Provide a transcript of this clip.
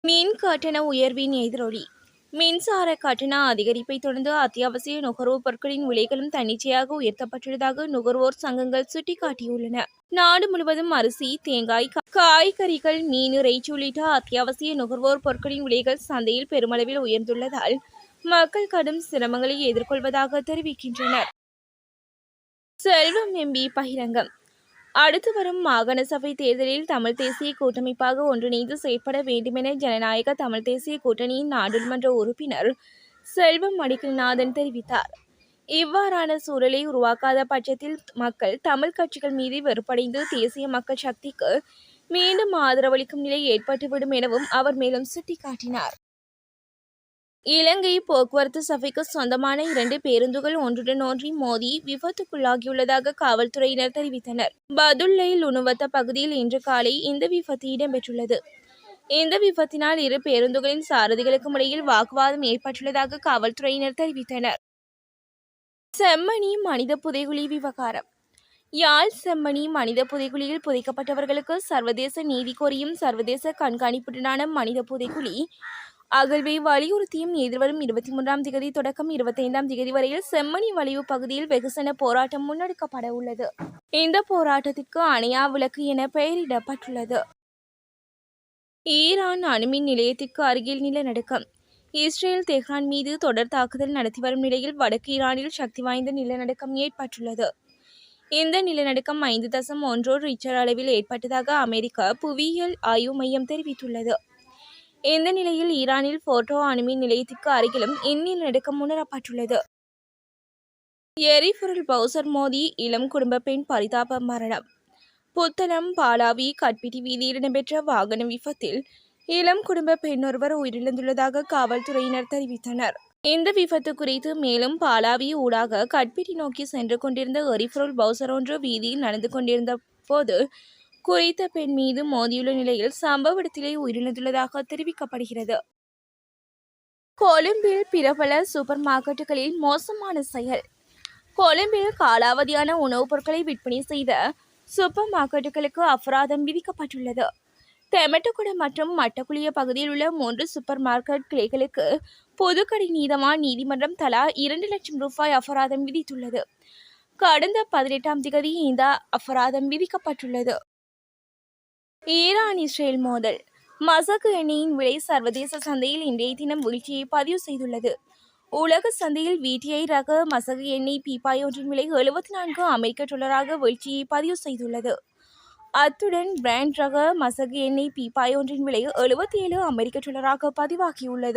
மின் கட்டண உயர்வின் எதிரொலி. மின்சார கட்டண அதிகரிப்பை தொடர்ந்து அத்தியாவசிய நுகர்வோர் பொருட்களின் விலைகளும் தன்னிச்சையாக உயர்த்தப்பட்டுள்ளதாக நுகர்வோர் சங்கங்கள் சுட்டிக்காட்டியுள்ளன. நாடு முழுவதும் அரிசி, தேங்காய், காய்கறிகள், மீன், இறைச்சி உள்ளிட்ட அத்தியாவசிய நுகர்வோர் பொருட்களின் விலைகள் சந்தையில் பெருமளவில் உயர்ந்துள்ளதால் மக்கள் கடும் சிரமங்களை எதிர்கொள்வதாக தெரிவிக்கின்றனர். செல்வம் எம்பி பகிரங்கம். அடுத்து வரும் மாகாண சபை தேர்தலில் தமிழ் தேசிய கூட்டமைப்பாக ஒன்றிணைந்து செயற்பட வேண்டுமென ஜனநாயக தமிழ் தேசிய கூட்டணியின் நாடாளுமன்ற உறுப்பினர் செல்வம் அடிக்கல்நாதன் தெரிவித்தார். இவ்வாறான சூழலை உருவாக்காத பட்சத்தில் மக்கள் தமிழ் கட்சிகள் மீது வெறுப்படைந்து தேசிய மக்கள் சக்திக்கு மீண்டும் ஆதரவளிக்கும் நிலை ஏற்பட்டுவிடும் எனவும் அவர் மேலும் சுட்டிக்காட்டினார். இலங்கை போக்குவரத்து சபைக்கு சொந்தமான 2 பேருந்துகள் ஒன்றுடன் ஒன்றி மோதி விபத்துக்குள்ளாகியுள்ளதாக காவல்துறையினர் தெரிவித்தனர். பதுளை லுணுவத்த பகுதியில் இன்று காலை இந்த விபத்து இடம்பெற்றுள்ளது. இந்த விபத்தினால் 2 பேருந்துகளின் சாரதிகளுக்கும் இடையில் வாக்குவாதம் ஏற்பட்டுள்ளதாக காவல்துறையினர் தெரிவித்தனர். செம்மணி மனித புதைகுழி விவகாரம். யாழ் செம்மணி மனித புதைகுழியில் புதைக்கப்பட்டவர்களுக்கு சர்வதேச நீதி கோரியும் சர்வதேச கண்காணிப்புடனான மனித புதைகுழி அகழ்வை வலியுறுத்தியும் எதிர்வரும் 23ஆம் திகதி தொடக்கம் 25ஆம் திகதி வரையில் செம்மணி வளைவு பகுதியில் வெகுசன போராட்டம் முன்னெடுக்கப்பட உள்ளது. இந்த போராட்டத்திற்கு அணையா விளக்கு என பெயரிடப்பட்டுள்ளது. ஈரான் அணுமின் நிலையத்திற்கு அருகில் நிலநடுக்கம். இஸ்ரேல் தெஹ்ரான் மீது தொடர் தாக்குதல் நடத்தி வரும் நிலையில் வடக்கு ஈரானில் சக்தி வாய்ந்த நிலநடுக்கம் ஏற்பட்டுள்ளது. இந்த நிலநடுக்கம் 5.1 ரிக்டர் அளவில் ஏற்பட்டதாக அமெரிக்க புவியியல் ஆய்வு மையம் தெரிவித்துள்ளது. இந்த நிலையில் ஈரானில் போர்டோ அணுமின் நிலையத்திற்கு அருகிலும் இந்நிலநடுக்கம் உணரப்பட்டுள்ளது. எரிபொருள் பவுசர் மோதி இளம் குடும்ப பெண் பரிதாப மரணம். புத்தளம் பாலாவி கட்பிட்டி வீதியில் இடம்பெற்ற வாகன விபத்தில் இளம் குடும்ப பெண் ஒருவர் உயிரிழந்துள்ளதாக காவல்துறையினர் தெரிவித்தனர். இந்த விபத்து குறித்து மேலும் பாலாவி ஊடாக கட்பிட்டி நோக்கி சென்று கொண்டிருந்த எரிபொருள் பவுசர் ஒன்று வீதியில் நடந்து கொண்டிருந்த போது குறித்த பெண் மீது மோதியுள்ள நிலையில் சம்பவ இடத்திலே உயிரிழந்துள்ளதாக தெரிவிக்கப்படுகிறது. கொழும்பில் பிரபல சூப்பர் மார்க்கெட்டுகளில் மோசமான செயல். கொழும்பில் காலாவதியான உணவுப் பொருட்களை விற்பனை செய்த சூப்பர் மார்க்கெட்டுகளுக்கு அபராதம் விதிக்கப்பட்டுள்ளது. தெமட்டகுட மற்றும் மட்டக்குளிய பகுதியில் உள்ள 3 சூப்பர் மார்க்கெட் கிளைகளுக்கு பொதுக்கடை நீதவான் நீதிமன்றம் தலா 2 லட்சம் ரூபாய் அபராதம் விதித்துள்ளது. கடந்த 18ஆம் திகதி இந்த அபராதம் விதிக்கப்பட்டுள்ளது. ஈரான் இஸ்ரேல் மோதல். மசகு எண்ணெயின் விலை சர்வதேச சந்தையில் இன்றைய தினம் வீழ்ச்சியை பதிவு செய்துள்ளது. உலக சந்தையில் VTI ரக மசகு எண்ணெய் பீப்பாய் ஒன்றின் விலை $74 வீழ்ச்சியை பதிவு செய்துள்ளது. அத்துடன் பிராண்ட் ரக மசகு எண்ணெய் பீப்பாய் ஒன்றின் விலை $77 பதிவாகியுள்ளது.